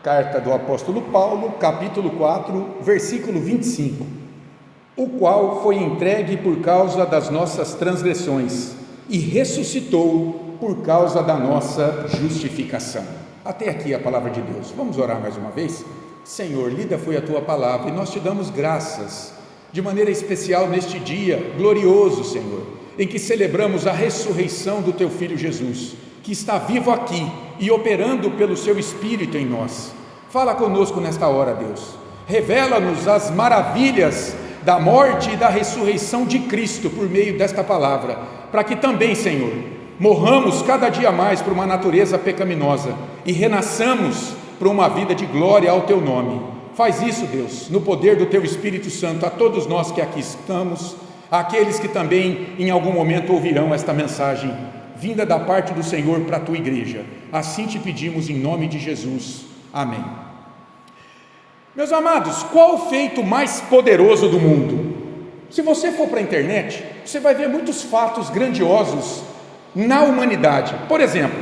Carta do apóstolo Paulo, capítulo 4, versículo 25. O qual foi entregue por causa das nossas transgressões e ressuscitou por causa da nossa justificação. Até aqui a palavra de Deus. Vamos orar mais uma vez? Senhor, lida foi a tua palavra e nós te damos graças, de maneira especial neste dia glorioso, Senhor, em que celebramos a ressurreição do teu Filho Jesus, que está vivo aqui e operando pelo seu Espírito em nós. Fala conosco nesta hora, Deus. Revela-nos as maravilhas da morte e da ressurreição de Cristo por meio desta palavra, para que também, Senhor, morramos cada dia mais por uma natureza pecaminosa e renasçamos para uma vida de glória ao teu nome. Faz isso, Deus, no poder do teu Espírito Santo, a todos nós que aqui estamos, àqueles que também em algum momento ouvirão esta mensagem vinda da parte do Senhor para a tua igreja. Assim te pedimos em nome de Jesus. Amém. Meus amados, qual o feito mais poderoso do mundo? Se você for para a internet, você vai ver muitos fatos grandiosos na humanidade. Por exemplo,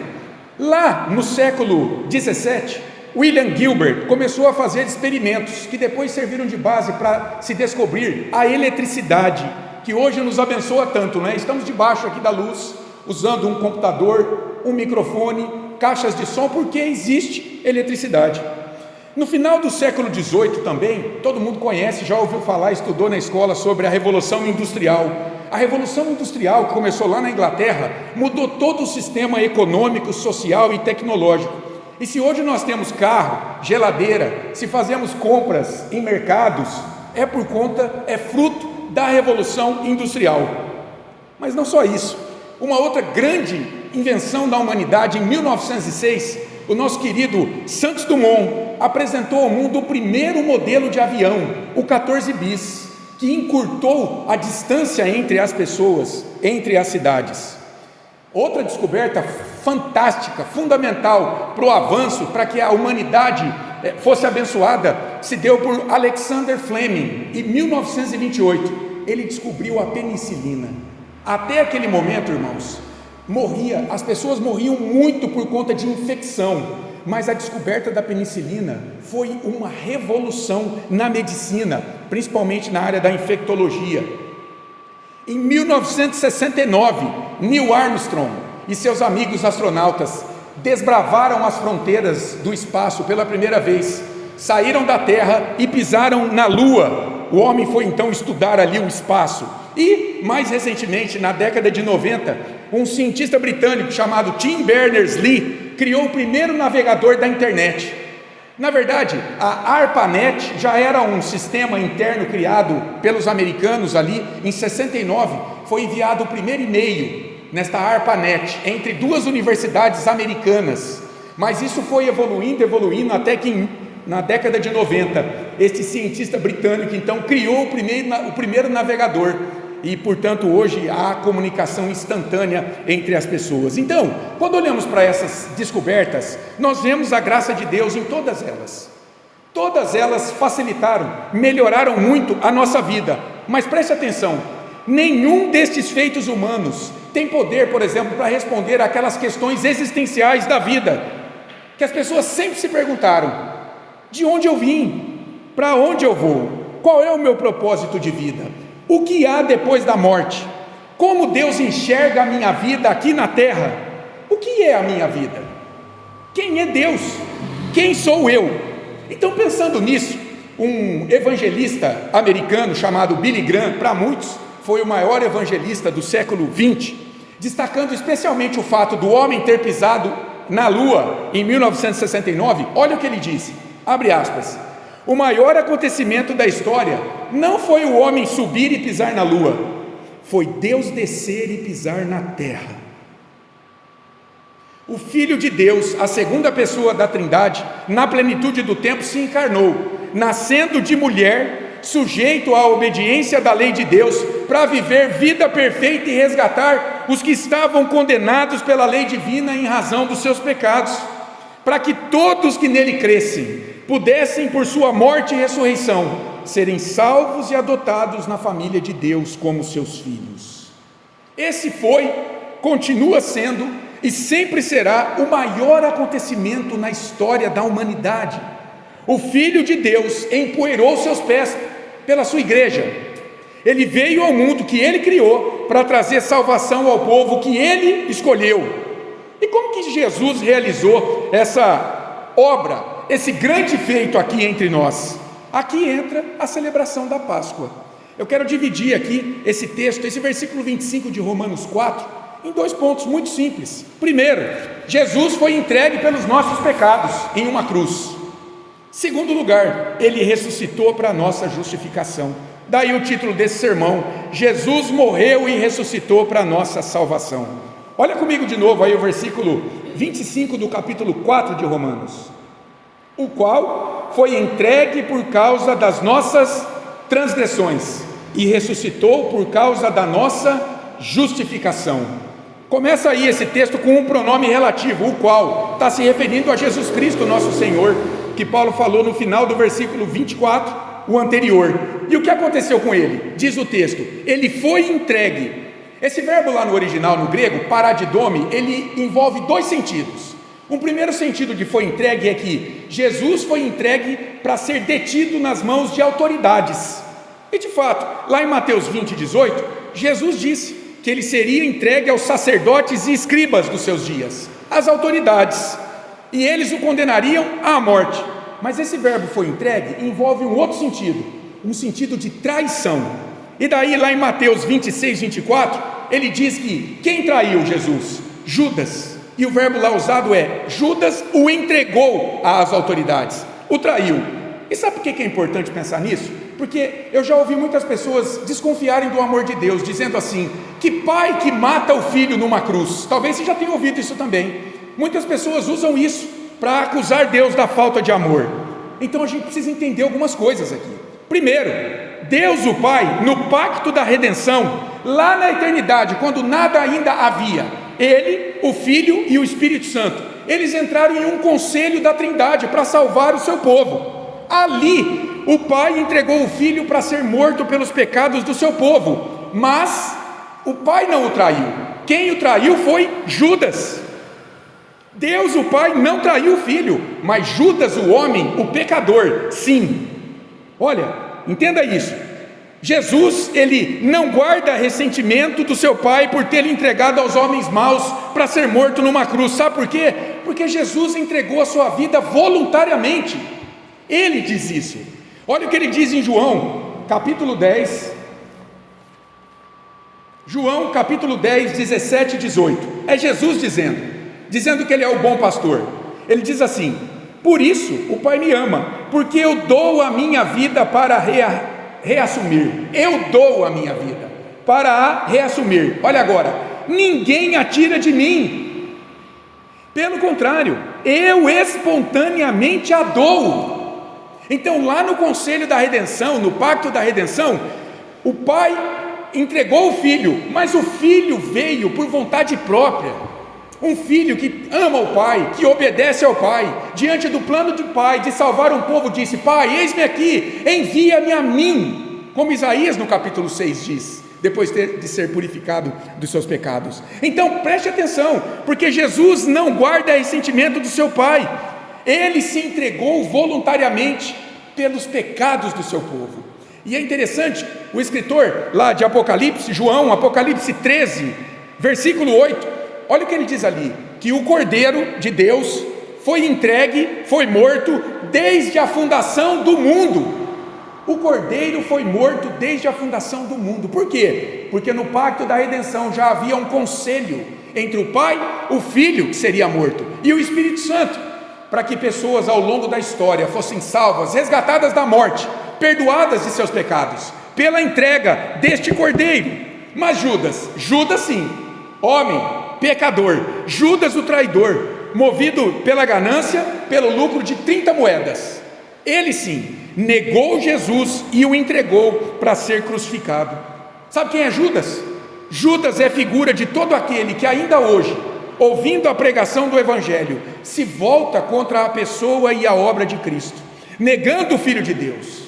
lá no século 17, William Gilbert começou a fazer experimentos que depois serviram de base para se descobrir a eletricidade, que hoje nos abençoa tanto, né? Estamos debaixo aqui da luz, usando um computador, um microfone, caixas de som, porque existe eletricidade. No final do século XVIII também, todo mundo conhece, já ouviu falar, estudou na escola sobre a Revolução Industrial. A Revolução Industrial, que começou lá na Inglaterra, mudou todo o sistema econômico, social e tecnológico. E se hoje nós temos carro, geladeira, se fazemos compras em mercados, é fruto da Revolução Industrial. Mas não só isso. Uma outra grande invenção da humanidade, em 1906, o nosso querido Santos Dumont apresentou ao mundo o primeiro modelo de avião, o 14 bis, que encurtou a distância entre as pessoas, entre as cidades. Outra descoberta fantástica, fundamental para o avanço, para que a humanidade fosse abençoada, se deu por Alexander Fleming, em 1928. Ele descobriu a penicilina. Até aquele momento, irmãos, as pessoas morriam muito por conta de infecção, mas a descoberta da penicilina foi uma revolução na medicina, principalmente na área da infectologia. Em 1969, Neil Armstrong e seus amigos astronautas desbravaram as fronteiras do espaço pela primeira vez, saíram da Terra e pisaram na Lua. O homem foi então estudar ali o espaço. E, mais recentemente, na década de 90, um cientista britânico chamado Tim Berners-Lee criou o primeiro navegador da internet. Na verdade, a ARPANET já era um sistema interno criado pelos americanos ali. Em 69, foi enviado o primeiro e-mail nesta ARPANET entre duas universidades americanas. Mas isso foi evoluindo, até que na década de 90, este cientista britânico então criou o primeiro navegador. E, portanto, hoje há comunicação instantânea entre as pessoas. Então, quando olhamos para essas descobertas, nós vemos a graça de Deus em todas elas. Todas elas facilitaram, melhoraram muito a nossa vida. Mas preste atenção, nenhum destes feitos humanos tem poder, por exemplo, para responder aquelas questões existenciais da vida, que as pessoas sempre se perguntaram: de onde eu vim? Para onde eu vou? Qual é o meu propósito de vida? O que há depois da morte? Como Deus enxerga a minha vida aqui na terra? O que é a minha vida? Quem é Deus? Quem sou eu? Então, pensando nisso, um evangelista americano chamado Billy Graham, para muitos foi o maior evangelista do século XX, destacando especialmente o fato do homem ter pisado na Lua em 1969, olha o que ele disse, abre aspas: o maior acontecimento da história não foi o homem subir e pisar na Lua, foi Deus descer e pisar na terra. O Filho de Deus, a segunda pessoa da Trindade, na plenitude do tempo se encarnou, nascendo de mulher, sujeito à obediência da lei de Deus, para viver vida perfeita e resgatar os que estavam condenados pela lei divina em razão dos seus pecados, para que todos que nele crescem pudessem, por sua morte e ressurreição, serem salvos e adotados na família de Deus como seus filhos. Esse foi, continua sendo e sempre será o maior acontecimento na história da humanidade. O Filho de Deus empoeirou seus pés pela sua igreja. Ele veio ao mundo que ele criou para trazer salvação ao povo que ele escolheu. E como que Jesus realizou essa obra, esse grande feito aqui entre nós? Aqui entra a celebração da Páscoa. Eu quero dividir aqui esse texto, esse versículo 25 de Romanos 4, em dois pontos muito simples. Primeiro, Jesus foi entregue pelos nossos pecados em uma cruz. Segundo lugar, ele ressuscitou para a nossa justificação. Daí o título desse sermão: Jesus morreu e ressuscitou para a nossa salvação. Olha comigo de novo aí o versículo 25 do capítulo 4 de Romanos. O qual foi entregue por causa das nossas transgressões e ressuscitou por causa da nossa justificação. Começa aí esse texto com um pronome relativo, o qual está se referindo a Jesus Cristo, nosso Senhor, que Paulo falou no final do versículo 24, o anterior. E o que aconteceu com ele? Diz o texto: ele foi entregue. Esse verbo lá no original, no grego, paradidome, ele envolve dois sentidos. Um primeiro sentido de foi entregue é que Jesus foi entregue para ser detido nas mãos de autoridades. E de fato, lá em Mateus 20, 18, Jesus disse que ele seria entregue aos sacerdotes e escribas dos seus dias, às autoridades, e eles o condenariam à morte. Mas esse verbo foi entregue envolve um outro sentido, um sentido de traição. E daí lá em Mateus 26, 24, ele diz que quem traiu Jesus? Judas. E o verbo lá usado é: Judas o entregou às autoridades, o traiu. E sabe por que é importante pensar nisso? Porque eu já ouvi muitas pessoas desconfiarem do amor de Deus, dizendo assim: que pai que mata o filho numa cruz? Talvez você já tenha ouvido isso também. Muitas pessoas usam isso para acusar Deus da falta de amor. Então a gente precisa entender algumas coisas aqui. Primeiro, Deus o Pai, no pacto da redenção, lá na eternidade, quando nada ainda havia, Ele, o Filho e o Espírito Santo, eles entraram em um conselho da Trindade para salvar o seu povo. Ali, o Pai entregou o Filho para ser morto pelos pecados do seu povo, mas o Pai não o traiu. Quem o traiu foi Judas. Deus, o Pai, não traiu o Filho, mas Judas, o homem, o pecador, sim. Olha, entenda isso. Jesus, ele não guarda ressentimento do seu Pai por ter entregado aos homens maus para ser morto numa cruz. Sabe por quê? Porque Jesus entregou a sua vida voluntariamente. Ele diz isso. Olha o que ele diz em João, capítulo 10. João, capítulo 10, 17 e 18. É Jesus dizendo que ele é o bom pastor. Ele diz assim: por isso o Pai me ama, porque eu dou a minha vida para reassumir. Eu dou a minha vida para a reassumir. Olha agora: ninguém a tira de mim, pelo contrário, eu espontaneamente a dou. Então lá no conselho da redenção, no pacto da redenção, o Pai entregou o Filho, mas o Filho veio por vontade própria. Um filho que ama o Pai, que obedece ao Pai, diante do plano do Pai de salvar um povo, disse: Pai, eis-me aqui, envia-me a mim, como Isaías no capítulo 6 diz, depois de ser purificado dos seus pecados. Então preste atenção, porque Jesus não guarda ressentimento do seu Pai. Ele se entregou voluntariamente pelos pecados do seu povo. E é interessante, o escritor lá de Apocalipse, João, Apocalipse 13, versículo 8, olha o que ele diz ali: que o Cordeiro de Deus foi entregue, foi morto desde a fundação do mundo. O Cordeiro foi morto desde a fundação do mundo. Por quê? Porque no pacto da redenção já havia um conselho entre o Pai, o Filho, que seria morto, e o Espírito Santo, para que pessoas ao longo da história fossem salvas, resgatadas da morte, perdoadas de seus pecados, pela entrega deste Cordeiro. Mas Judas sim, homem, pecador, Judas o traidor, movido pela ganância, pelo lucro de 30 moedas, ele sim, negou Jesus e o entregou para ser crucificado. Sabe quem é Judas? Judas é figura de todo aquele que ainda hoje, ouvindo a pregação do Evangelho, se volta contra a pessoa e a obra de Cristo, negando o Filho de Deus.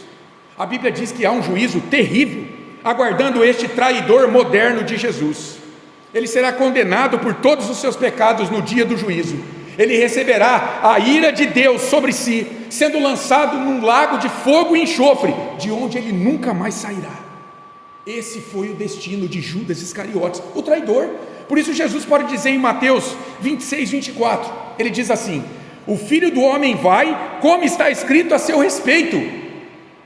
A Bíblia diz que há um juízo terrível aguardando este traidor moderno de Jesus. ele será condenado por todos os seus pecados no dia do juízo. Ele receberá a ira de Deus sobre si, sendo lançado num lago de fogo e enxofre, de onde ele nunca mais sairá. Esse foi o destino de Judas Iscariotes, o traidor. Por isso Jesus pode dizer em Mateus 26, 24, ele diz assim: o Filho do Homem vai, como está escrito a seu respeito.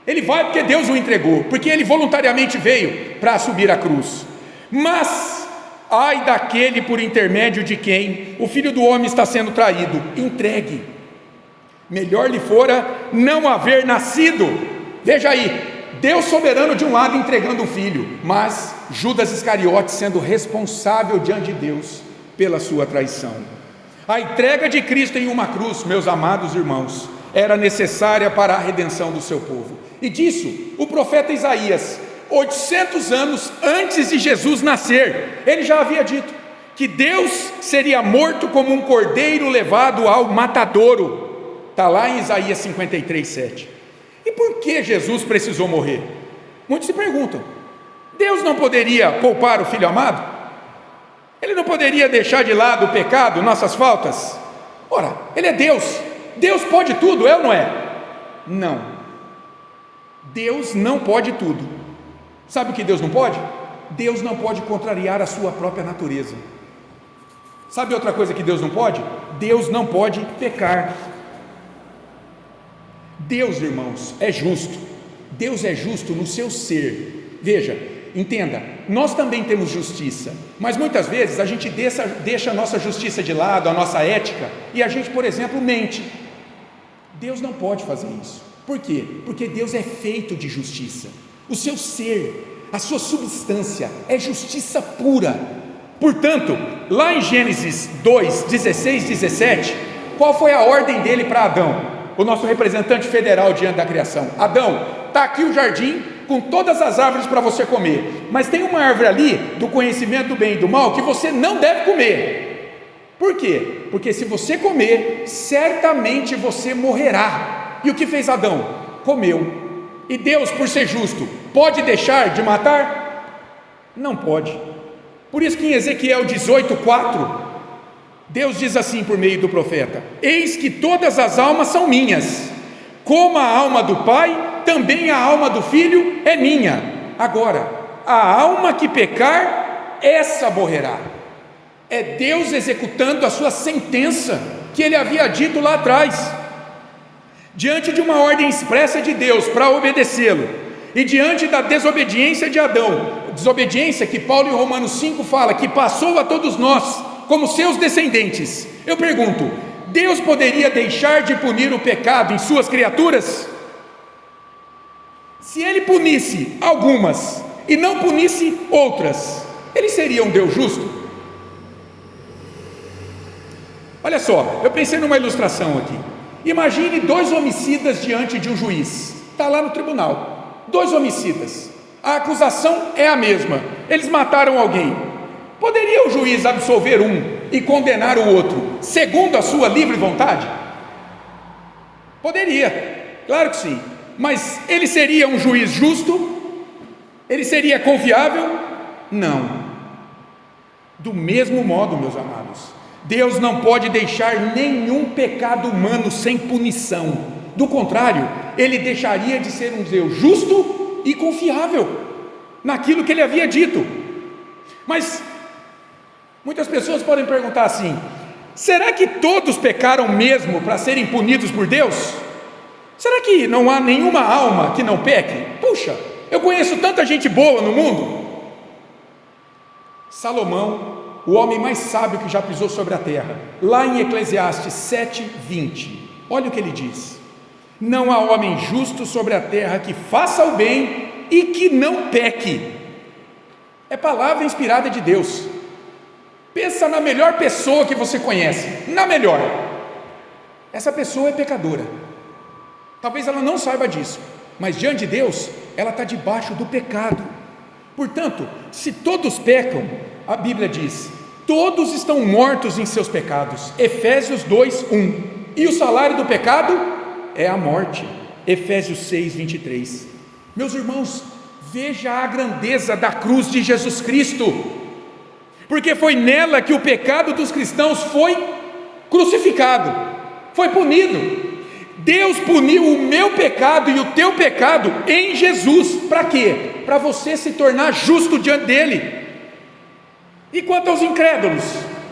Ele vai porque Deus o entregou, porque ele voluntariamente veio para subir a cruz. Mas ai daquele por intermédio de quem o Filho do Homem está sendo traído, entregue. Melhor lhe fora não haver nascido. Veja aí, Deus soberano de um lado entregando o filho, mas Judas Iscariotes sendo responsável diante de Deus pela sua traição. A entrega de Cristo em uma cruz, meus amados irmãos, era necessária para a redenção do seu povo. E disso o profeta Isaías, 800 anos antes de Jesus nascer, ele já havia dito que Deus seria morto como um cordeiro levado ao matadouro. Está lá em Isaías 53, 7. E por que Jesus precisou morrer? Muitos se perguntam: Deus não poderia poupar o Filho amado? Ele não poderia deixar de lado o pecado, nossas faltas? Ora, Ele é Deus, Deus pode tudo, é ou não é? Não, Deus não pode tudo. Sabe o que Deus não pode? Deus não pode contrariar a sua própria natureza. Sabe outra coisa que Deus não pode? Deus não pode pecar. Deus, irmãos, é justo. Deus é justo no seu ser. Veja, entenda, nós também temos justiça, mas muitas vezes a gente deixa a nossa justiça de lado, a nossa ética, e a gente, por exemplo, mente. Deus não pode fazer isso. Por quê? Porque Deus é feito de justiça. O seu ser, a sua substância é justiça pura. Portanto, lá em Gênesis 2, 16, 17, qual foi a ordem dele para Adão, o nosso representante federal diante da criação? Adão, está aqui o jardim com todas as árvores para você comer, mas tem uma árvore ali do conhecimento do bem e do mal que você não deve comer. Por quê? Porque se você comer, certamente você morrerá. E o que fez Adão? Comeu. E Deus, por ser justo, pode deixar de matar? Não pode. Por isso que em Ezequiel 18:4, Deus diz assim por meio do profeta: eis que todas as almas são minhas, como a alma do Pai, também a alma do Filho é minha. Agora, a alma que pecar, essa morrerá. É Deus executando a sua sentença que ele havia dito lá atrás. Diante de uma ordem expressa de Deus para obedecê-lo, e diante da desobediência de Adão, desobediência que Paulo em Romanos 5 fala que passou a todos nós como seus descendentes, eu pergunto: Deus poderia deixar de punir o pecado em suas criaturas? Se ele punisse algumas e não punisse outras, ele seria um Deus justo? Olha só, eu pensei numa ilustração aqui. Imagine 2 homicidas diante de um juiz, está lá no tribunal, 2 homicidas, a acusação é a mesma, eles mataram alguém. Poderia o juiz absolver um e condenar o outro, segundo a sua livre vontade? Poderia, claro que sim, mas ele seria um juiz justo? Ele seria confiável? Não. Do mesmo modo, meus amados, Deus não pode deixar nenhum pecado humano sem punição. Do contrário, ele deixaria de ser um Deus justo e confiável naquilo que ele havia dito. Mas muitas pessoas podem perguntar assim: será que todos pecaram mesmo para serem punidos por Deus? Será que não há nenhuma alma que não peque? Puxa, eu conheço tanta gente boa no mundo. Salomão, o homem mais sábio que já pisou sobre a terra, lá em Eclesiastes 7:20, olha o que ele diz: não há homem justo sobre a terra que faça o bem e que não peque. É palavra inspirada de Deus. Pensa na melhor pessoa que você conhece, na melhor. Essa pessoa é pecadora. Talvez ela não saiba disso, mas diante de Deus, ela está debaixo do pecado. Portanto, se todos pecam, a Bíblia diz: todos estão mortos em seus pecados. Efésios 2:1. E o salário do pecado é a morte. Efésios 6:23. Meus irmãos, veja a grandeza da cruz de Jesus Cristo. porque foi nela que o pecado dos cristãos foi crucificado, foi punido. Deus puniu o meu pecado e o teu pecado em Jesus. Para quê? Para você se tornar justo diante dele. E quanto aos incrédulos?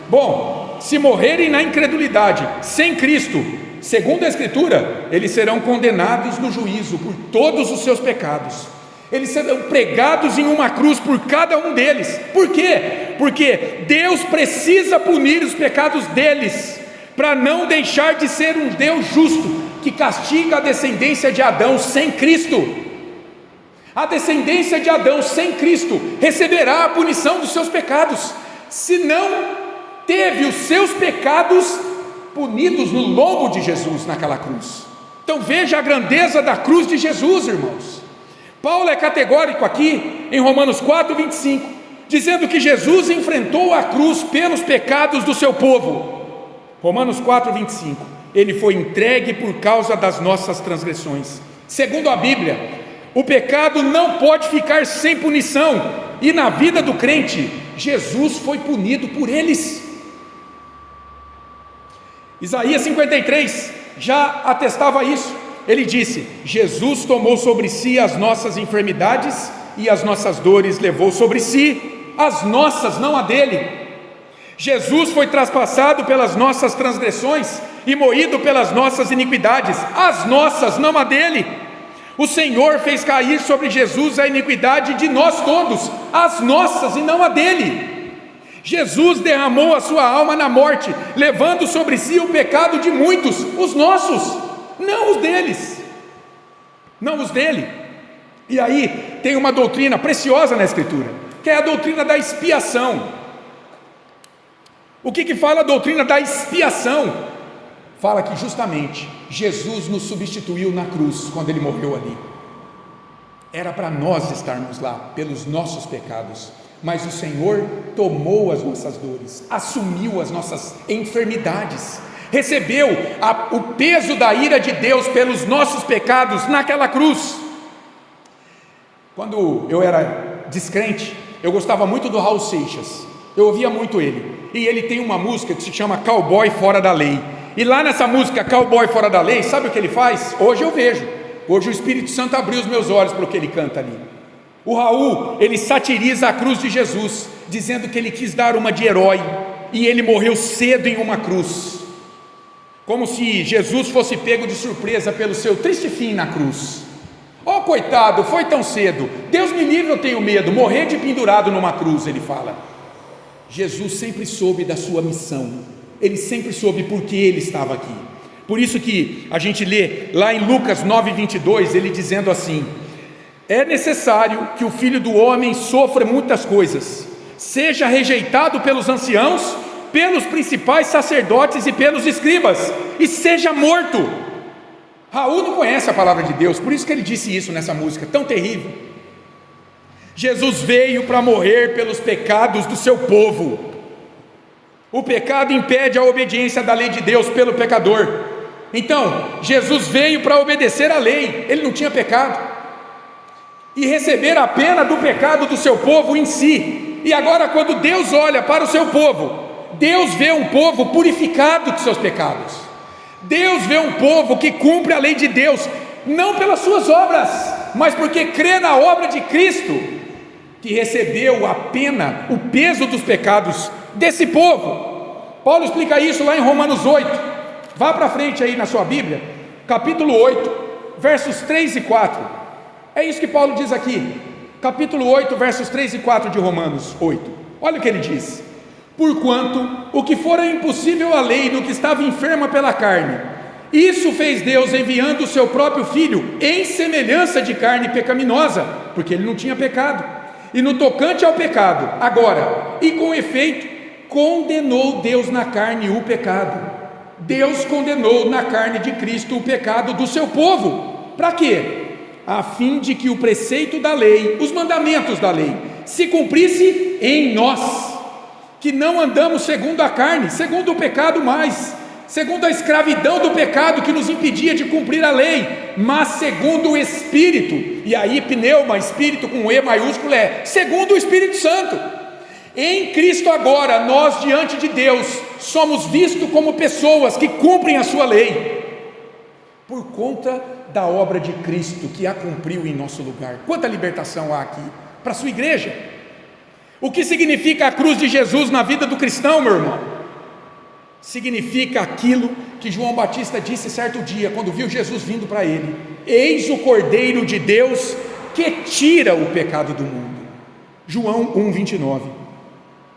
Bom, se morrerem na incredulidade, sem Cristo, segundo a Escritura, eles serão condenados no juízo por todos os seus pecados. Eles serão pregados em uma cruz por cada um deles. Por quê? Porque Deus precisa punir os pecados deles, para não deixar de ser um Deus justo, que castiga a descendência de Adão sem Cristo. A descendência de Adão sem Cristo receberá a punição dos seus pecados, se não teve os seus pecados punidos no lombo de Jesus naquela cruz. Então veja a grandeza da cruz de Jesus, irmãos. Paulo é categórico aqui em Romanos 4:25, dizendo que Jesus enfrentou a cruz pelos pecados do seu povo. Romanos 4:25, ele foi entregue por causa das nossas transgressões. Segundo a Bíblia, o pecado não pode ficar sem punição, e na vida do crente, Jesus foi punido por eles. Isaías 53 já atestava isso. Ele disse: Jesus tomou sobre si as nossas enfermidades e as nossas dores levou sobre si, as nossas, não a dele. Jesus foi traspassado pelas nossas transgressões e moído pelas nossas iniquidades, as nossas, não a dele. O Senhor fez cair sobre Jesus a iniquidade de nós todos, as nossas e não a dele. Jesus derramou a sua alma na morte, levando sobre si o pecado de muitos, os nossos, não os deles, não os dele. E aí tem uma doutrina preciosa na Escritura, que é a doutrina da expiação. O que fala a doutrina da expiação? Fala que justamente Jesus nos substituiu na cruz, quando ele morreu ali. Era para nós estarmos lá, pelos nossos pecados, mas o Senhor tomou as nossas dores, assumiu as nossas enfermidades, recebeu o peso da ira de Deus pelos nossos pecados naquela cruz. Quando eu era descrente, eu gostava muito do Raul Seixas, eu ouvia muito ele, e ele tem uma música que se chama Cowboy Fora da Lei, e lá nessa música Cowboy Fora da Lei, sabe o que ele faz? Hoje eu vejo, hoje o Espírito Santo abriu os meus olhos para o que ele canta ali. O Raul, ele satiriza a cruz de Jesus, dizendo que ele quis dar uma de herói, e ele morreu cedo em uma cruz, como se Jesus fosse pego de surpresa pelo seu triste fim na cruz. Oh, coitado, foi tão cedo, Deus me livre, eu tenho medo, morrer de pendurado numa cruz, ele fala. Jesus sempre soube da sua missão, ele sempre soube por que ele estava aqui. Por isso que a gente lê lá em Lucas 9:22, ele dizendo assim: é necessário que o Filho do Homem sofra muitas coisas, seja rejeitado pelos anciãos, pelos principais sacerdotes e pelos escribas, e seja morto. Raul não conhece a palavra de Deus, por isso que ele disse isso nessa música tão terrível. Jesus veio para morrer pelos pecados do seu povo. O pecado impede a obediência da lei de Deus pelo pecador. Então, Jesus veio para obedecer a lei, ele não tinha pecado, e receber a pena do pecado do seu povo em si. E agora, quando Deus olha para o seu povo, Deus vê um povo purificado de seus pecados. Deus vê um povo que cumpre a lei de Deus, não pelas suas obras, mas porque crê na obra de Cristo, que recebeu a pena, o peso dos pecados desse povo. Paulo explica isso lá em Romanos 8, vá para frente aí na sua Bíblia, capítulo 8, versos 3 e 4, é isso que Paulo diz aqui, capítulo 8, versos 3 e 4 de Romanos 8, olha o que ele diz: porquanto o que fora impossível à lei no que estava enferma pela carne, isso fez Deus enviando o seu próprio Filho em semelhança de carne pecaminosa, porque ele não tinha pecado, e no tocante ao pecado, agora, e com efeito, condenou Deus na carne o pecado. Deus condenou na carne de Cristo o pecado do seu povo. Para quê? A fim de que o preceito da lei, os mandamentos da lei, se cumprisse em nós, que não andamos segundo a carne, segundo o pecado mais, segundo a escravidão do pecado que nos impedia de cumprir a lei, mas segundo o Espírito. E aí pneuma, Espírito com E maiúsculo, é segundo o Espírito Santo. Em Cristo agora, nós diante de Deus, somos vistos como pessoas que cumprem a sua lei, por conta da obra de Cristo que a cumpriu em nosso lugar. Quanta libertação há aqui para a sua igreja. O que significa a cruz de Jesus na vida do cristão, meu irmão? Significa aquilo que João Batista disse certo dia, quando viu Jesus vindo para ele: eis o Cordeiro de Deus que tira o pecado do mundo. João 1,29.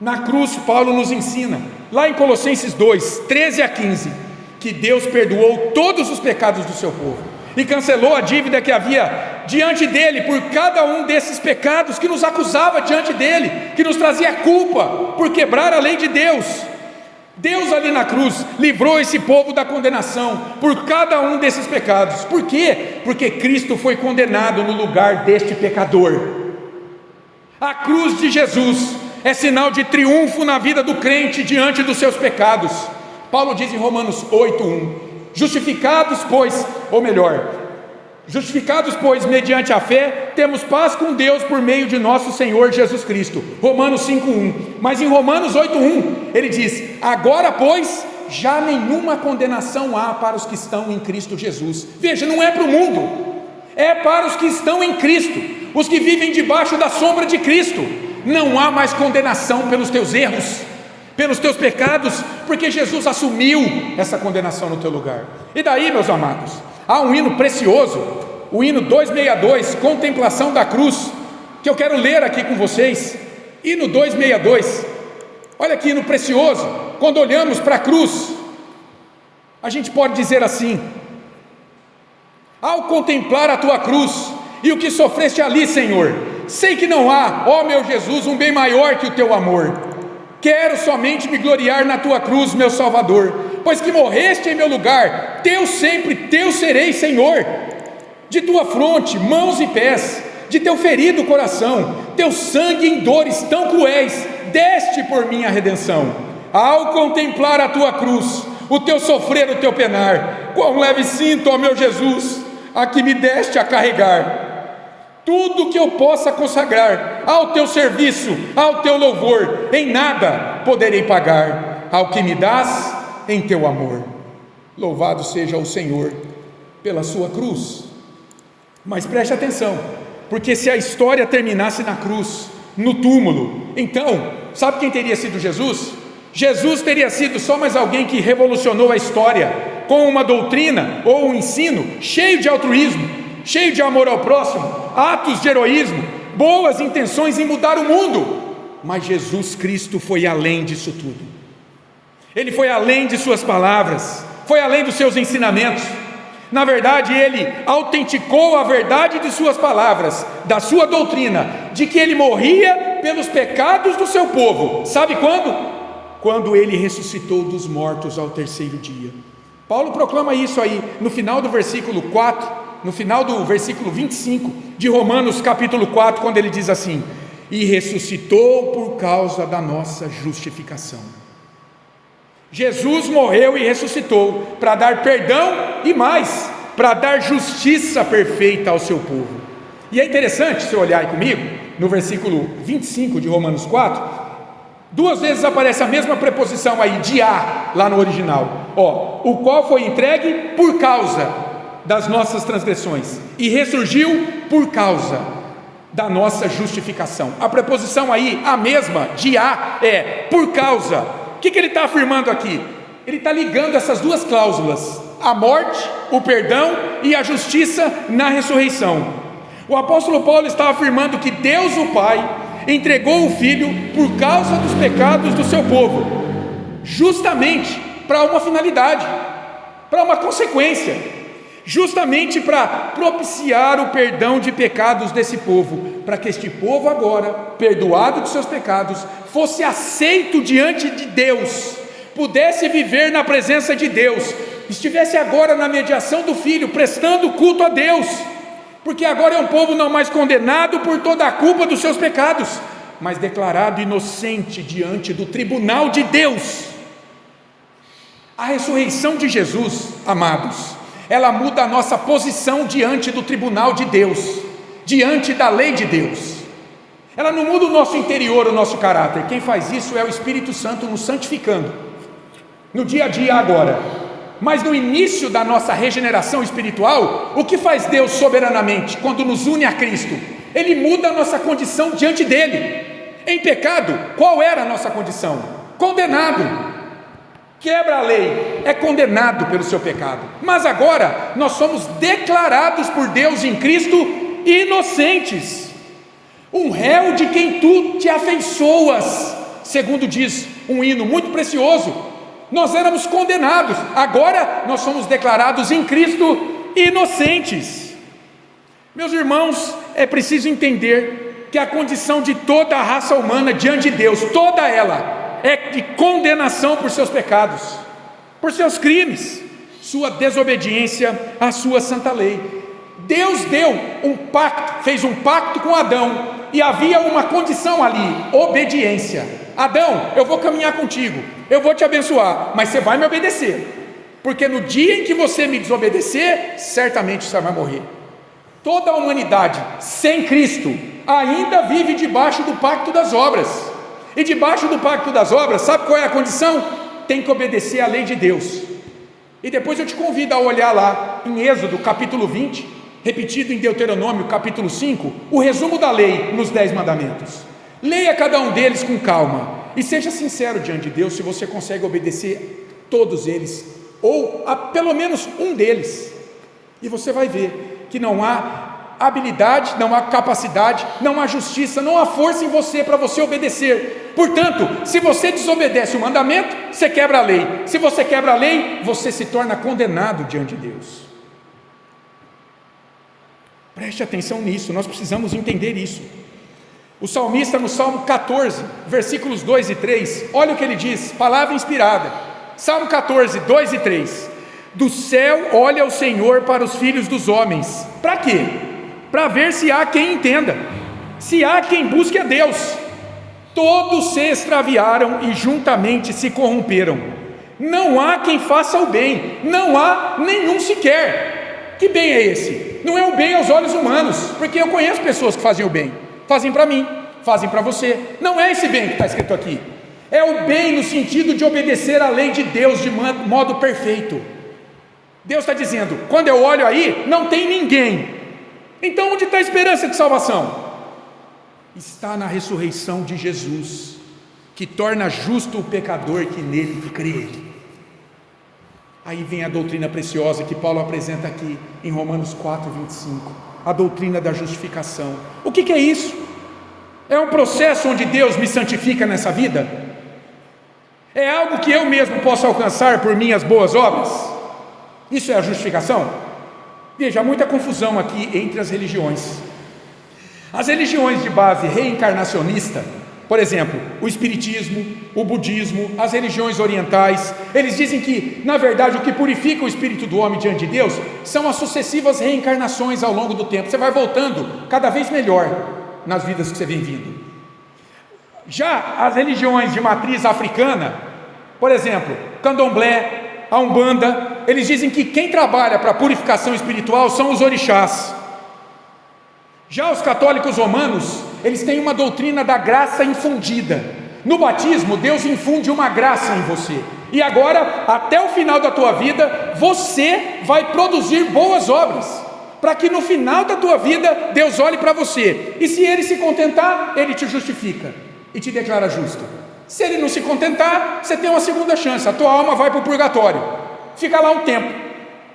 Na cruz, Paulo nos ensina, lá em Colossenses 2, 13 a 15, que Deus perdoou todos os pecados do seu povo e cancelou a dívida que havia diante dele por cada um desses pecados que nos acusava diante dele, que nos trazia culpa por quebrar a lei de Deus. Deus ali na cruz livrou esse povo da condenação por cada um desses pecados. Por quê? Porque Cristo foi condenado no lugar deste pecador. A cruz de Jesus é sinal de triunfo na vida do crente diante dos seus pecados. Paulo diz em Romanos 8:1: justificados, pois, mediante a fé, temos paz com Deus por meio de nosso Senhor Jesus Cristo. Romanos 5:1. Mas em Romanos 8:1, ele diz: agora, pois, já nenhuma condenação há para os que estão em Cristo Jesus. Veja, não é para o mundo, é para os que estão em Cristo, os que vivem debaixo da sombra de Cristo. Não há mais condenação pelos teus erros, pelos teus pecados, porque Jesus assumiu essa condenação no teu lugar. E daí, meus amados, há um hino precioso, o hino 262, Contemplação da Cruz, que eu quero ler aqui com vocês. Hino 262, olha que hino precioso. Quando olhamos para a cruz, a gente pode dizer assim: ao contemplar a tua cruz e o que sofreste ali, Senhor, sei que não há, ó meu Jesus, um bem maior que o teu amor. Quero somente me gloriar na tua cruz, meu Salvador, pois que morreste em meu lugar, teu sempre, teu serei, Senhor. De tua fronte, mãos e pés, de teu ferido coração, teu sangue em dores tão cruéis, deste por minha redenção. Ao contemplar a tua cruz, o teu sofrer, o teu penar, quão leve sinto, ó meu Jesus, a que me deste a carregar. Tudo que eu possa consagrar ao teu serviço, ao teu louvor, em nada poderei pagar ao que me dás em teu amor. Louvado seja o Senhor pela sua cruz. Mas preste atenção, porque se a história terminasse na cruz, no túmulo, então, sabe quem teria sido Jesus? Jesus teria sido só mais alguém que revolucionou a história com uma doutrina ou um ensino cheio de altruísmo, cheio de amor ao próximo, atos de heroísmo, boas intenções em mudar o mundo. Mas Jesus Cristo foi além disso tudo. Ele foi além de suas palavras, foi além dos seus ensinamentos. Na verdade, ele autenticou a verdade de suas palavras, da sua doutrina, de que ele morria pelos pecados do seu povo. Sabe quando? Quando ele ressuscitou dos mortos ao terceiro dia. Paulo proclama isso aí no final do versículo 4, no final do versículo 25 de Romanos capítulo 4, quando ele diz assim: e ressuscitou por causa da nossa justificação. Jesus morreu e ressuscitou para dar perdão e mais, para dar justiça perfeita ao seu povo. E é interessante, se olhar aí comigo, no versículo 25 de Romanos 4, duas vezes aparece a mesma preposição aí, de a, lá no original, o qual foi entregue por causa das nossas transgressões e ressurgiu por causa da nossa justificação. A preposição aí, a mesma, de a, é por causa. O que ele está afirmando aqui? Ele está ligando essas duas cláusulas, a morte, o perdão e a justiça na ressurreição. O apóstolo Paulo está afirmando que Deus o Pai entregou o Filho por causa dos pecados do seu povo, justamente para uma finalidade, para uma consequência, justamente para propiciar o perdão de pecados desse povo, para que este povo agora, perdoado de seus pecados, fosse aceito diante de Deus, pudesse viver na presença de Deus, estivesse agora na mediação do Filho, prestando culto a Deus, porque agora é um povo não mais condenado por toda a culpa dos seus pecados, mas declarado inocente diante do tribunal de Deus. A ressurreição de Jesus, amados, ela muda a nossa posição diante do tribunal de Deus, diante da lei de Deus. Ela não muda o nosso interior, o nosso caráter. Quem faz isso é o Espírito Santo nos santificando, no dia a dia agora. Mas no início da nossa regeneração espiritual, o que faz Deus soberanamente, quando nos une a Cristo? Ele muda a nossa condição diante dEle. Em pecado, qual era a nossa condição? Condenado. Quebra a lei, é condenado pelo seu pecado. Mas agora, nós somos declarados por Deus em Cristo inocentes, um réu de quem tu te afeiçoas, segundo diz um hino muito precioso. Nós éramos condenados, agora nós somos declarados em Cristo inocentes. Meus irmãos, é preciso entender que a condição de toda a raça humana diante de Deus, toda ela, é de condenação por seus pecados, por seus crimes, sua desobediência à sua santa lei. Deus deu um pacto, fez um pacto com Adão, e havia uma condição ali: obediência. Adão, eu vou caminhar contigo, eu vou te abençoar, mas você vai me obedecer, porque no dia em que você me desobedecer, certamente você vai morrer. Toda a humanidade sem Cristo ainda vive debaixo do pacto das obras. E debaixo do pacto das obras, sabe qual é a condição? Tem que obedecer à lei de Deus. E depois eu te convido a olhar lá em Êxodo capítulo 20, repetido em Deuteronômio capítulo 5, o resumo da lei nos 10 mandamentos. Leia cada um deles com calma e seja sincero diante de Deus se você consegue obedecer todos eles, ou a pelo menos um deles, e você vai ver que não há habilidade, não há capacidade, não há justiça, não há força em você para você obedecer. Portanto, se você desobedece o mandamento, você quebra a lei. Se você quebra a lei, você se torna condenado diante de Deus. Preste atenção nisso, nós precisamos entender isso. O salmista no Salmo 14, versículos 2 e 3, olha o que ele diz, palavra inspirada. Salmo 14, 2 e 3: do céu olha o Senhor para os filhos dos homens. Para quê? Para ver se há quem entenda, se há quem busque a Deus. Todos se extraviaram e juntamente se corromperam. Não há quem faça o bem, não há nenhum sequer. Que bem é esse? Não é o bem aos olhos humanos, porque eu conheço pessoas que fazem o bem, fazem para mim, fazem para você. Não é esse bem que está escrito aqui. É o bem no sentido de obedecer à lei de Deus de modo perfeito. Deus está dizendo: quando eu olho aí, não tem ninguém. Então onde está a esperança de salvação? Está na ressurreição de Jesus, que torna justo o pecador que nele crê. Aí vem a doutrina preciosa que Paulo apresenta aqui em Romanos 4, 25, a doutrina da justificação. O que é isso? É um processo onde Deus me santifica nessa vida? É algo que eu mesmo posso alcançar por minhas boas obras? Isso é a justificação? Veja, há muita confusão aqui entre as religiões. As religiões de base reencarnacionista, por exemplo, o espiritismo, o budismo, as religiões orientais, eles dizem que, na verdade, o que purifica o espírito do homem diante de Deus são as sucessivas reencarnações ao longo do tempo. Você vai voltando cada vez melhor nas vidas que você vem vindo. Já as religiões de matriz africana, por exemplo, candomblé, a Umbanda, eles dizem que quem trabalha para a purificação espiritual são os orixás. Já os católicos romanos, eles têm uma doutrina da graça infundida. No batismo, Deus infunde uma graça em você, e agora, até o final da tua vida, você vai produzir boas obras, para que no final da tua vida, Deus olhe para você, e se Ele se contentar, Ele te justifica, e te declara justo. Se Ele não se contentar, você tem uma segunda chance, a tua alma vai para o purgatório, fica lá um tempo.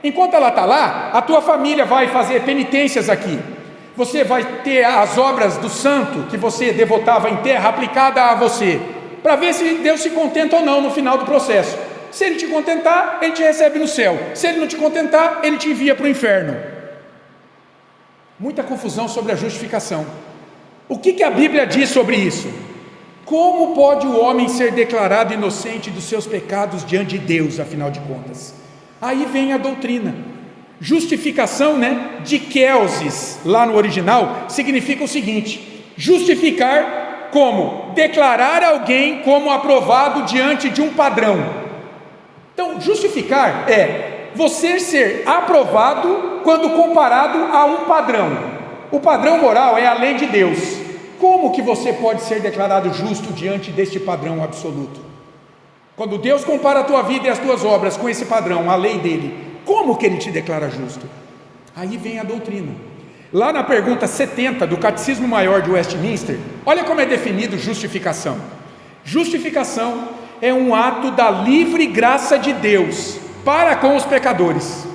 Enquanto ela está lá, a tua família vai fazer penitências aqui, você vai ter as obras do santo que você devotava em terra aplicada a você, para ver se Deus se contenta ou não no final do processo. Se Ele te contentar, Ele te recebe no céu. Se Ele não te contentar, Ele te envia para o inferno. Muita confusão sobre a justificação. O que a Bíblia diz sobre isso? Como pode o homem ser declarado inocente dos seus pecados diante de Deus, afinal de contas? Aí vem a doutrina. Justificação, dikéusis, lá no original, significa o seguinte: justificar como? Declarar alguém como aprovado diante de um padrão. Então, justificar é você ser aprovado quando comparado a um padrão. O padrão moral é a lei de Deus. Como que você pode ser declarado justo diante deste padrão absoluto? Quando Deus compara a tua vida e as tuas obras com esse padrão, a lei dele, como que ele te declara justo? Aí vem a doutrina. Lá na pergunta 70 do Catecismo Maior de Westminster, olha como é definido justificação. Justificação é um ato da livre graça de Deus para com os pecadores,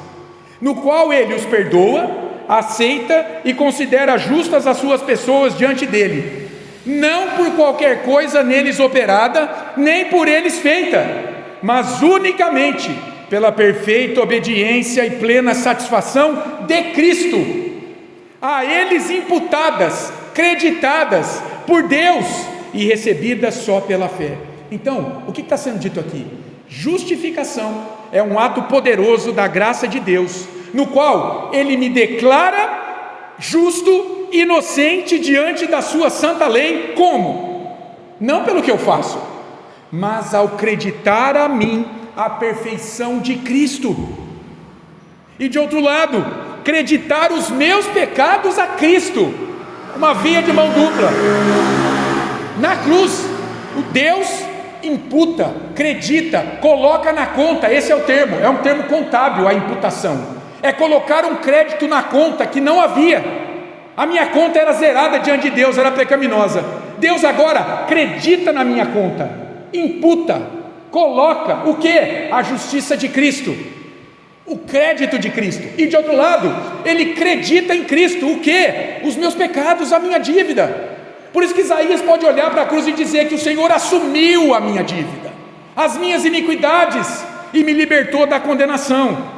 no qual ele os perdoa, aceita e considera justas as suas pessoas diante dele, não por qualquer coisa neles operada, nem por eles feita, mas unicamente pela perfeita obediência e plena satisfação de Cristo, a eles imputadas, creditadas por Deus e recebidas só pela fé. Então, o que está sendo dito aqui? Justificação é um ato poderoso da graça de Deus, no qual ele me declara justo, inocente diante da sua santa lei. Como? Não pelo que eu faço, mas ao acreditar a mim a perfeição de Cristo, e de outro lado, acreditar os meus pecados a Cristo. Uma via de mão dupla. Na cruz, o Deus imputa, acredita, coloca na conta. Esse é o termo, é um termo contábil, a imputação. É colocar um crédito na conta que não havia. A minha conta era zerada diante de Deus, era pecaminosa. Deus agora acredita na minha conta, imputa, coloca o que? A justiça de Cristo, o crédito de Cristo. E de outro lado, ele acredita em Cristo o que? Os meus pecados, a minha dívida. Por isso que Isaías pode olhar para a cruz e dizer que o Senhor assumiu a minha dívida, as minhas iniquidades, e me libertou da condenação.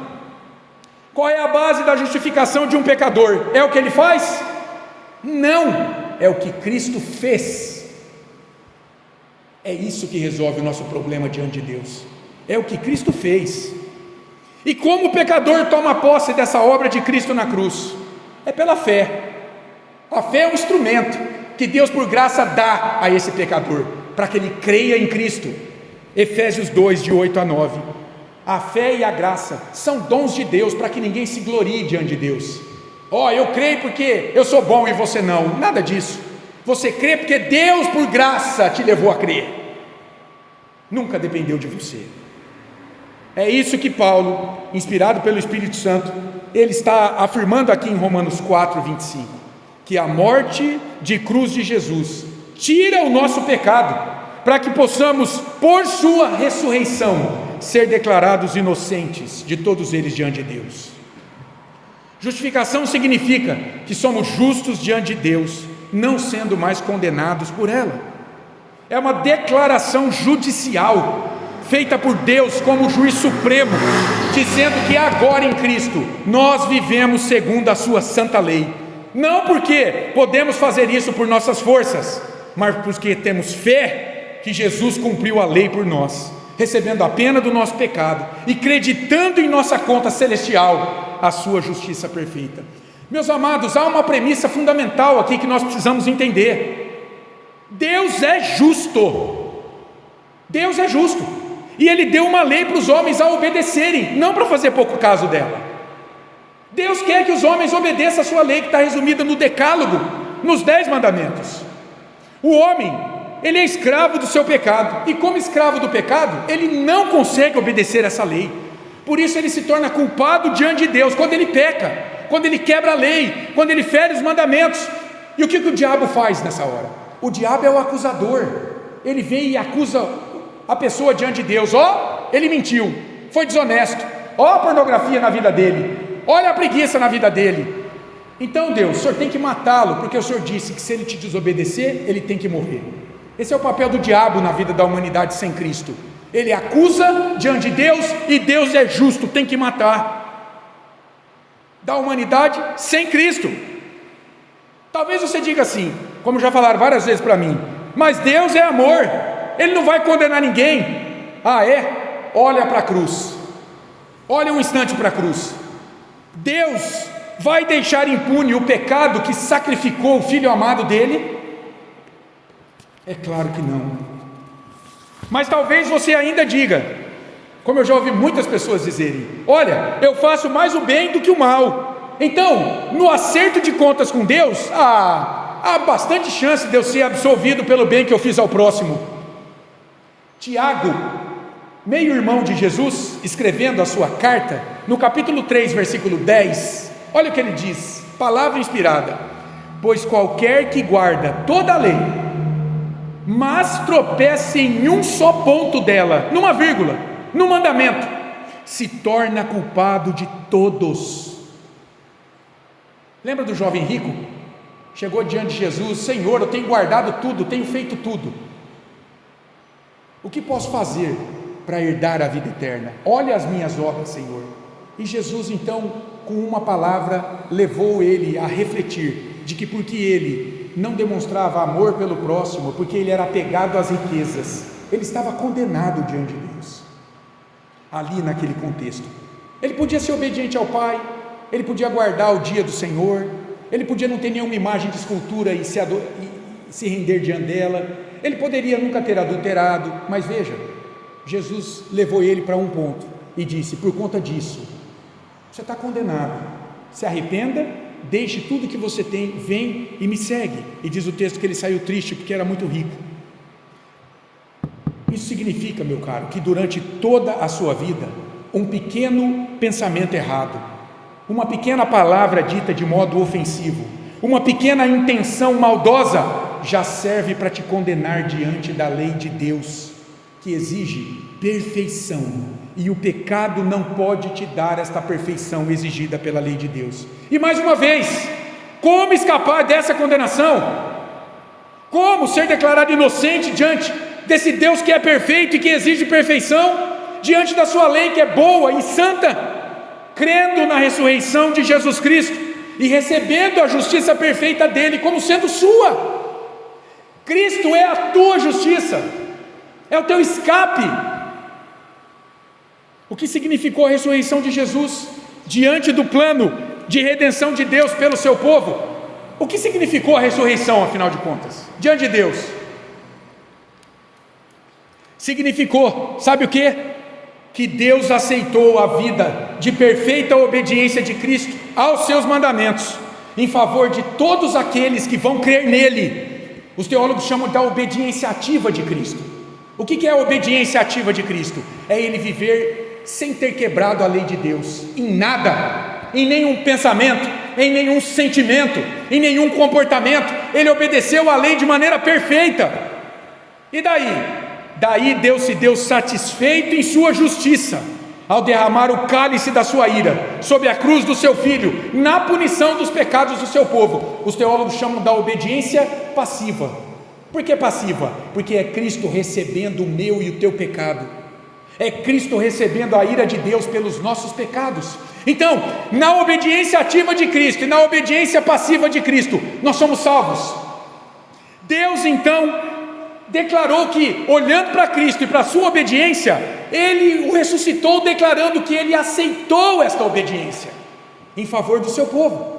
Qual é a base da justificação de um pecador? É o que ele faz? Não, é o que Cristo fez. É isso que resolve o nosso problema diante de Deus. É o que Cristo fez. E como o pecador toma posse dessa obra de Cristo na cruz? É pela fé. A fé é um instrumento que Deus por graça dá a esse pecador, para que ele creia em Cristo. Efésios 2, de 8 a 9. A fé e a graça são dons de Deus para que ninguém se glorie diante de Deus. Eu creio porque eu sou bom e você não. Nada disso. Você crê porque Deus por graça te levou a crer. Nunca dependeu de você. É isso que Paulo, inspirado pelo Espírito Santo, ele está afirmando aqui em Romanos 4, 25, que a morte de cruz de Jesus tira o nosso pecado, para que possamos, por sua ressurreição, ser declarados inocentes de todos eles diante de Deus. Justificação significa que somos justos diante de Deus, não sendo mais condenados por ela. É uma declaração judicial, feita por Deus como juiz supremo, dizendo que agora em Cristo nós vivemos segundo a sua santa lei, não porque podemos fazer isso por nossas forças, mas porque temos fé que Jesus cumpriu a lei por nós, recebendo a pena do nosso pecado e acreditando em nossa conta celestial a sua justiça perfeita. Meus amados, há uma premissa fundamental aqui que nós precisamos entender: Deus é justo. Deus é justo, e Ele deu uma lei para os homens a obedecerem, não para fazer pouco caso dela. Deus quer que os homens obedeçam a sua lei, que está resumida no Decálogo, nos 10 mandamentos. O homem, ele é escravo do seu pecado, e como escravo do pecado, ele não consegue obedecer essa lei. Por isso ele se torna culpado diante de Deus quando ele peca, quando ele quebra a lei, quando ele fere os mandamentos. E o que o diabo faz nessa hora? O diabo é o acusador. Ele vem e acusa a pessoa diante de Deus. Ele mentiu, foi desonesto, a pornografia na vida dele, olha a preguiça na vida dele. Então Deus, o Senhor tem que matá-lo, porque o Senhor disse que se ele te desobedecer, ele tem que morrer. Esse é o papel do diabo na vida da humanidade sem Cristo. Ele acusa diante de Deus, e Deus é justo, tem que matar. Da humanidade sem Cristo. Talvez você diga assim, como já falaram várias vezes para mim, mas Deus é amor, Ele não vai condenar ninguém. Olha para a cruz, olha um instante para a cruz. Deus vai deixar impune o pecado que sacrificou o Filho amado dele? É claro que não. Mas talvez você ainda diga, como eu já ouvi muitas pessoas dizerem: olha, eu faço mais o bem do que o mal, então no acerto de contas com Deus, há bastante chance de eu ser absolvido pelo bem que eu fiz ao próximo. Tiago, meio-irmão de Jesus, escrevendo a sua carta, no capítulo 3, versículo 10, olha o que ele diz, palavra inspirada: pois qualquer que guarda toda a lei, mas tropeça em um só ponto dela, numa vírgula, no mandamento, se torna culpado de todos. Lembra do jovem rico? Chegou diante de Jesus: Senhor, eu tenho guardado tudo, tenho feito tudo, o que posso fazer para herdar a vida eterna? Olha as minhas obras, Senhor. E Jesus então, com uma palavra, levou ele a refletir de que porque ele não demonstrava amor pelo próximo, porque ele era apegado às riquezas, ele estava condenado diante de Deus. Ali naquele contexto, ele podia ser obediente ao Pai, ele podia guardar o dia do Senhor, ele podia não ter nenhuma imagem de escultura e se render diante dela, ele poderia nunca ter adulterado, mas veja, Jesus levou ele para um ponto e disse: por conta disso, você está condenado, se arrependa, deixe tudo que você tem, vem e me segue. E diz o texto que ele saiu triste porque era muito rico. Isso significa, meu caro, que durante toda a sua vida, um pequeno pensamento errado, uma pequena palavra dita de modo ofensivo, uma pequena intenção maldosa, já serve para te condenar diante da lei de Deus, que exige perfeição, e o pecado não pode te dar esta perfeição exigida pela lei de Deus. E mais uma vez, como escapar dessa condenação? Como ser declarado inocente diante desse Deus que é perfeito e que exige perfeição, diante da sua lei que é boa e santa, crendo na ressurreição de Jesus Cristo e recebendo a justiça perfeita dele como sendo sua? Cristo é a tua justiça, é o teu escape. O que significou a ressurreição de Jesus diante do plano de redenção de Deus pelo seu povo? O que significou a ressurreição, afinal de contas, diante de Deus? Significou, sabe o que? Que Deus aceitou a vida de perfeita obediência de Cristo aos seus mandamentos, em favor de todos aqueles que vão crer nele. Os teólogos chamam da obediência ativa de Cristo. O que é a obediência ativa de Cristo? É ele viver sem ter quebrado a lei de Deus, em nada, em nenhum pensamento, em nenhum sentimento, em nenhum comportamento. Ele obedeceu a lei de maneira perfeita. E daí Deus se deu satisfeito em sua justiça, ao derramar o cálice da sua ira sobre a cruz do seu Filho, na punição dos pecados do seu povo. Os teólogos chamam da obediência passiva. Por que passiva? Porque é Cristo recebendo o meu e o teu pecado, é Cristo recebendo a ira de Deus pelos nossos pecados. Então, na obediência ativa de Cristo e na obediência passiva de Cristo, nós somos salvos. Deus então declarou que, olhando para Cristo e para a sua obediência, Ele o ressuscitou, declarando que Ele aceitou esta obediência em favor do seu povo.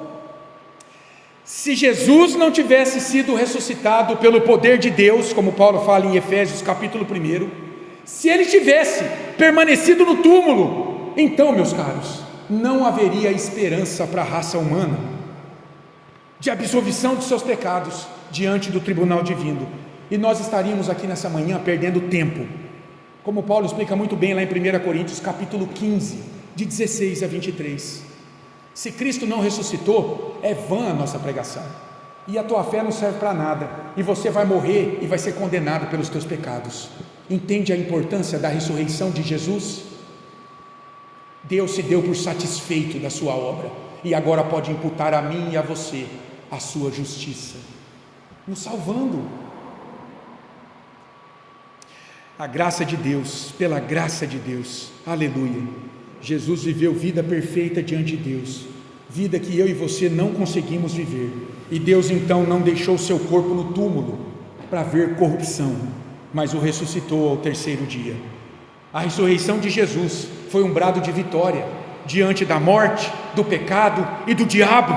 Se Jesus não tivesse sido ressuscitado pelo poder de Deus, como Paulo fala em Efésios capítulo 1, se ele tivesse permanecido no túmulo, então, meus caros, não haveria esperança para a raça humana de absolvição de seus pecados diante do tribunal divino, e nós estaríamos aqui nessa manhã perdendo tempo, como Paulo explica muito bem lá em 1 Coríntios capítulo 15, de 16 a 23. Se Cristo não ressuscitou, é vã a nossa pregação, e a tua fé não serve para nada, e você vai morrer e vai ser condenado pelos teus pecados. Entende a importância da ressurreição de Jesus? Deus se deu por satisfeito da sua obra, e agora pode imputar a mim e a você a sua justiça, nos salvando. A graça de Deus, pela graça de Deus, aleluia, Jesus viveu vida perfeita diante de Deus, vida que eu e você não conseguimos viver, e Deus então não deixou o seu corpo no túmulo para ver corrupção, mas o ressuscitou ao terceiro dia. A ressurreição de Jesus foi um brado de vitória diante da morte, do pecado e do diabo,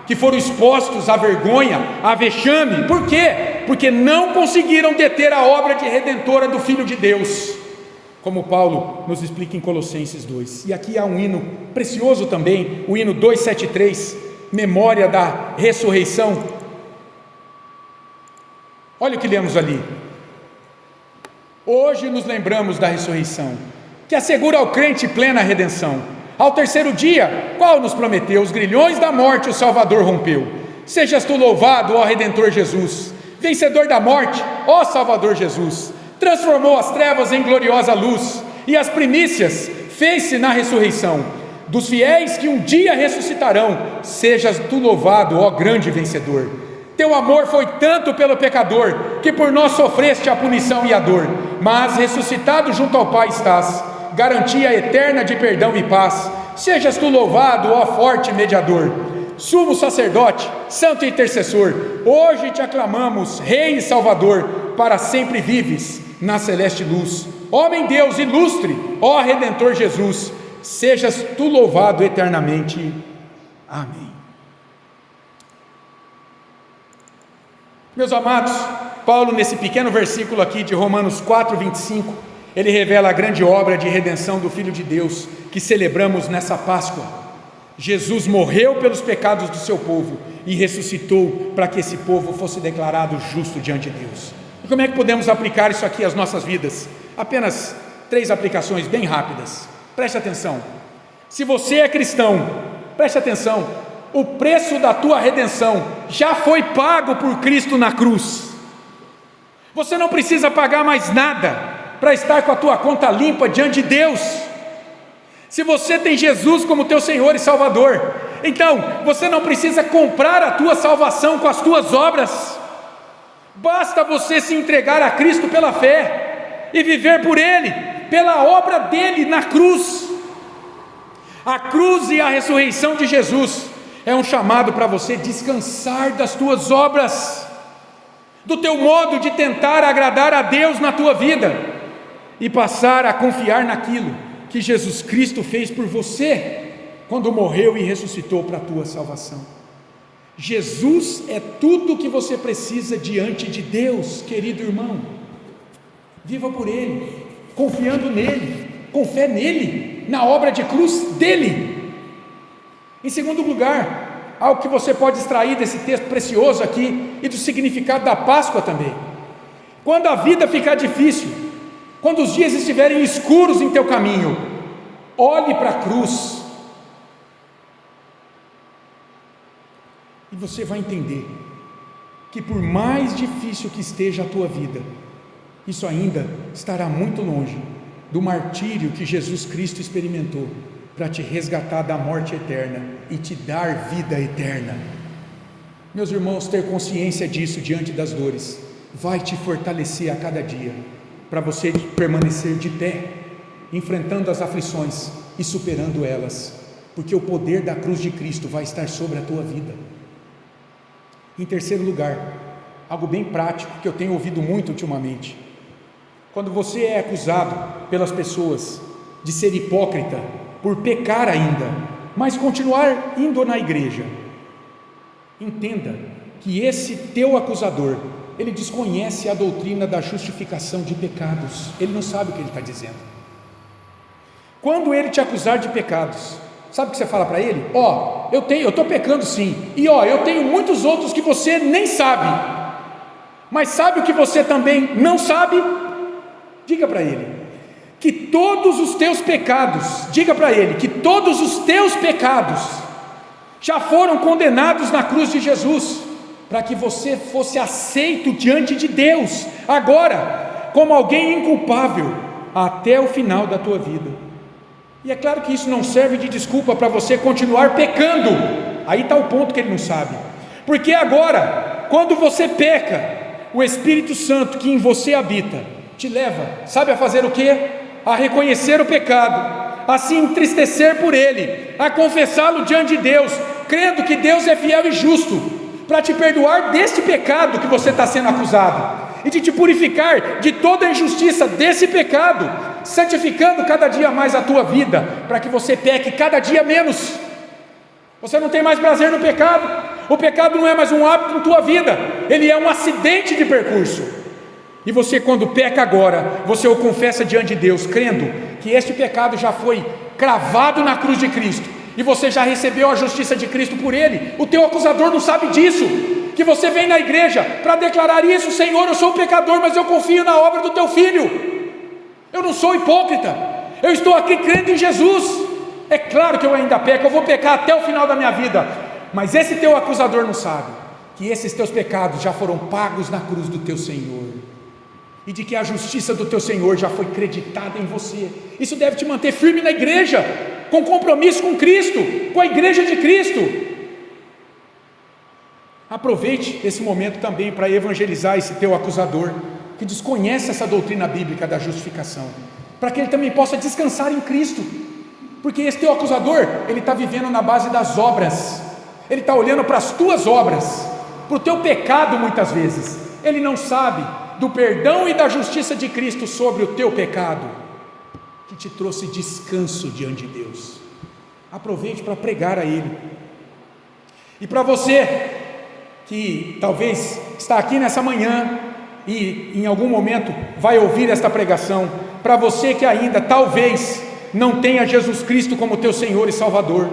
que foram expostos à vergonha, à vexame. Por quê? Porque não conseguiram deter a obra de redentora do Filho de Deus, como Paulo nos explica em Colossenses 2. E aqui há um hino precioso também, o hino 273, memória da ressurreição. Olha o que lemos ali. Hoje nos lembramos da ressurreição, que assegura ao crente plena redenção. Ao terceiro dia, qual nos prometeu? Os grilhões da morte o Salvador rompeu. Sejas tu louvado, ó Redentor Jesus, vencedor da morte, ó Salvador Jesus. Transformou as trevas em gloriosa luz, e as primícias fez-se na ressurreição. Dos fiéis que um dia ressuscitarão, sejas tu louvado, ó grande vencedor. Teu amor foi tanto pelo pecador, que por nós sofreste a punição e a dor, mas ressuscitado junto ao Pai estás, garantia eterna de perdão e paz. Sejas tu louvado, ó forte mediador, sumo sacerdote, santo intercessor. Hoje te aclamamos, Rei e Salvador, para sempre vives na celeste luz. Homem Deus ilustre, ó Redentor Jesus, sejas tu louvado eternamente. Amém. Meus amados, Paulo, nesse pequeno versículo aqui de Romanos 4:25, ele revela a grande obra de redenção do Filho de Deus, que celebramos nessa Páscoa. Jesus morreu pelos pecados do seu povo e ressuscitou para que esse povo fosse declarado justo diante de Deus. E como é que podemos aplicar isso aqui às nossas vidas? Apenas 3 aplicações bem rápidas. Preste atenção. Se você é cristão, preste atenção, o preço da tua redenção já foi pago por Cristo na cruz. Você não precisa pagar mais nada para estar com a tua conta limpa diante de Deus. Se você tem Jesus como teu Senhor e Salvador, então você não precisa comprar a tua salvação com as tuas obras. Basta você se entregar a Cristo pela fé e viver por Ele, pela obra dele na cruz. A cruz e a ressurreição de Jesus é um chamado para você descansar das tuas obras, do teu modo de tentar agradar a Deus na tua vida, e passar a confiar naquilo que Jesus Cristo fez por você, quando morreu e ressuscitou para a tua salvação. Jesus é tudo o que você precisa diante de Deus, querido irmão. Viva por Ele, confiando nele, com fé nele, na obra de cruz dele. Em segundo lugar, algo que você pode extrair desse texto precioso aqui e do significado da Páscoa também. Quando a vida ficar difícil, quando os dias estiverem escuros em teu caminho, olhe para a cruz e você vai entender que por mais difícil que esteja a tua vida, isso ainda estará muito longe do martírio que Jesus Cristo experimentou para te resgatar da morte eterna e te dar vida eterna. Meus irmãos, ter consciência disso diante das dores vai te fortalecer a cada dia, para você permanecer de pé, enfrentando as aflições e superando elas, porque o poder da cruz de Cristo vai estar sobre a tua vida. Em terceiro lugar, algo bem prático que eu tenho ouvido muito ultimamente: quando você é acusado pelas pessoas de ser hipócrita, por pecar ainda, mas continuar indo na igreja, entenda que esse teu acusador, ele desconhece a doutrina da justificação de pecados, ele não sabe o que ele está dizendo. Quando ele te acusar de pecados, sabe o que você fala para ele? Eu estou pecando sim, e eu tenho muitos outros que você nem sabe, mas sabe o que você também não sabe? Diga para ele que todos os teus pecados, diga para ele que todos os teus pecados já foram condenados na cruz de Jesus, para que você fosse aceito diante de Deus, agora, como alguém inculpável, até o final da tua vida. E é claro que isso não serve de desculpa para você continuar pecando. Aí está o ponto que ele não sabe, porque agora, quando você peca, o Espírito Santo que em você habita, te leva, sabe a fazer o quê? A reconhecer o pecado, a se entristecer por ele, a confessá-lo diante de Deus, crendo que Deus é fiel e justo, para te perdoar deste pecado que você está sendo acusado, e de te purificar de toda a injustiça desse pecado, santificando cada dia mais a tua vida, para que você peque cada dia menos. Você não tem mais prazer no pecado, o pecado não é mais um hábito na tua vida, ele é um acidente de percurso. E você, quando peca agora, você o confessa diante de Deus, crendo que este pecado já foi cravado na cruz de Cristo, e você já recebeu a justiça de Cristo por ele. O teu acusador não sabe disso, que você vem na igreja para declarar isso: Senhor, eu sou pecador, mas eu confio na obra do teu Filho, eu não sou hipócrita, eu estou aqui crendo em Jesus. É claro que eu ainda peco, eu vou pecar até o final da minha vida, mas esse teu acusador não sabe que esses teus pecados já foram pagos na cruz do teu Senhor, e de que a justiça do teu Senhor já foi creditada em você. Isso deve te manter firme na igreja, com compromisso com Cristo, com a igreja de Cristo. Aproveite esse momento também para evangelizar esse teu acusador, que desconhece essa doutrina bíblica da justificação, para que ele também possa descansar em Cristo, porque esse teu acusador, ele está vivendo na base das obras, ele está olhando para as tuas obras, para o teu pecado muitas vezes, ele não sabe do perdão e da justiça de Cristo sobre o teu pecado, que te trouxe descanso diante de Deus. Aproveite para pregar a ele. E para você que talvez está aqui nessa manhã e em algum momento vai ouvir esta pregação, para você que ainda talvez não tenha Jesus Cristo como teu Senhor e Salvador,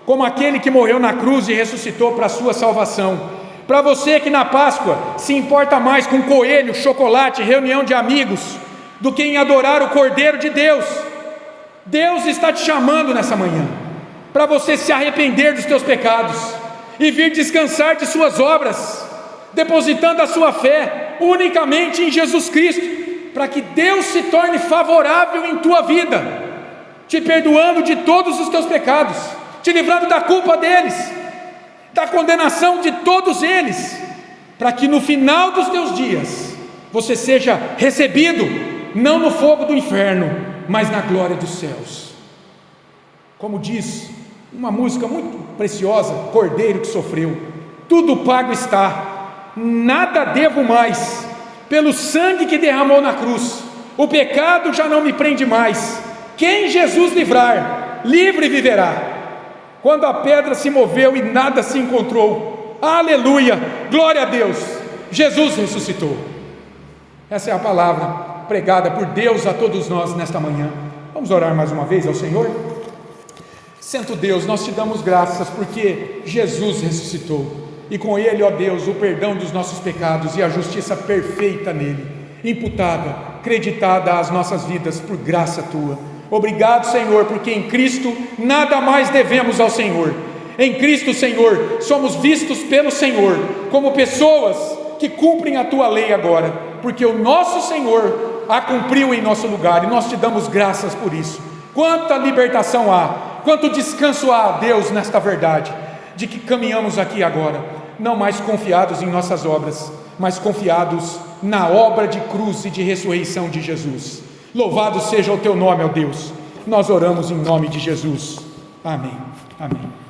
como aquele que morreu na cruz e ressuscitou para a sua salvação, para você que na Páscoa se importa mais com coelho, chocolate, reunião de amigos, do que em adorar o Cordeiro de Deus, Deus está te chamando nessa manhã, para você se arrepender dos teus pecados, e vir descansar de suas obras, depositando a sua fé unicamente em Jesus Cristo, para que Deus se torne favorável em tua vida, te perdoando de todos os teus pecados, te livrando da culpa deles, da condenação de todos eles, para que no final dos teus dias, você seja recebido, não no fogo do inferno, mas na glória dos céus. Como diz uma música muito preciosa, Cordeiro que sofreu, tudo pago está, nada devo mais, pelo sangue que derramou na cruz, o pecado já não me prende mais, quem Jesus livrar, livre viverá. Quando a pedra se moveu e nada se encontrou, aleluia, glória a Deus, Jesus ressuscitou. Essa é a palavra pregada por Deus a todos nós nesta manhã. Vamos orar mais uma vez ao Senhor? Santo Deus, nós te damos graças porque Jesus ressuscitou, e com Ele, ó Deus, o perdão dos nossos pecados e a justiça perfeita nele, imputada, creditada às nossas vidas por graça Tua. Obrigado, Senhor, porque em Cristo nada mais devemos ao Senhor. Em Cristo, Senhor, somos vistos pelo Senhor como pessoas que cumprem a Tua lei agora, porque o nosso Senhor a cumpriu em nosso lugar, e nós te damos graças por isso. Quanta libertação há, quanto descanso há, Deus, nesta verdade, de que caminhamos aqui agora, não mais confiados em nossas obras, mas confiados na obra de cruz e de ressurreição de Jesus. Louvado seja o teu nome, ó Deus. Nós oramos em nome de Jesus. Amém. Amém.